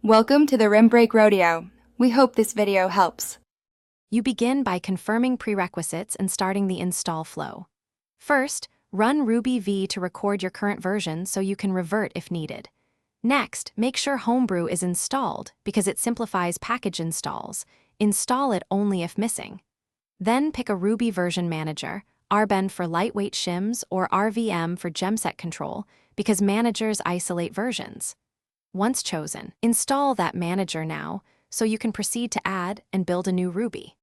Welcome to the Rim Break Rodeo. We hope this video helps. You begin by confirming prerequisites and starting the install flow. First, run Ruby V to record your current version so you can revert if needed. Next, make sure Homebrew is installed because it simplifies package installs. Install it only if missing. Then pick a Ruby version manager, RBend for lightweight shims or RVM for gemset control, because managers isolate versions. Once chosen, install that manager now so you can proceed to add and build a new Ruby.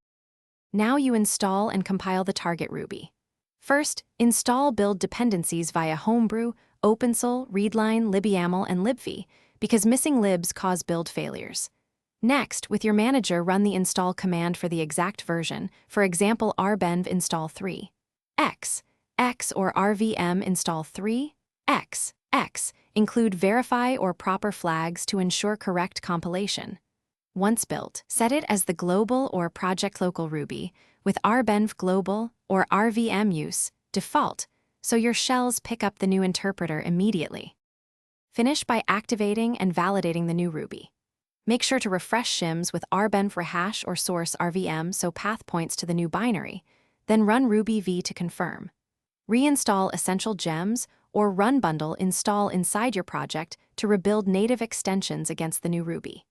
Now you install and compile the target Ruby. First, install build dependencies via Homebrew, OpenSol, Readline, libyaml, and libv, because missing libs cause build failures. Next, with your manager, run the install command for the exact version, for example rbenv install 3 x or rvm install 3 x. Include verify or proper flags to ensure correct compilation. Once built, set it as the global or project local Ruby, with rbenv global or rvm use default, so your shells pick up the new interpreter immediately. Finish by activating and validating the new Ruby. Make sure to refresh shims with rbenv rehash or source rvm so path points to the new binary, then run Ruby V to confirm. Reinstall essential gems or run bundle install inside your project to rebuild native extensions against the new Ruby.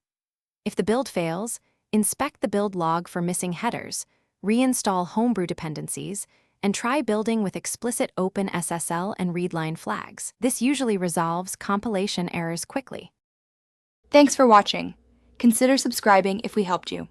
If the build fails, inspect the build log for missing headers, reinstall Homebrew dependencies, and try building with explicit OpenSSL and readline flags. This usually resolves compilation errors quickly. Thanks for watching. Consider subscribing if we helped you.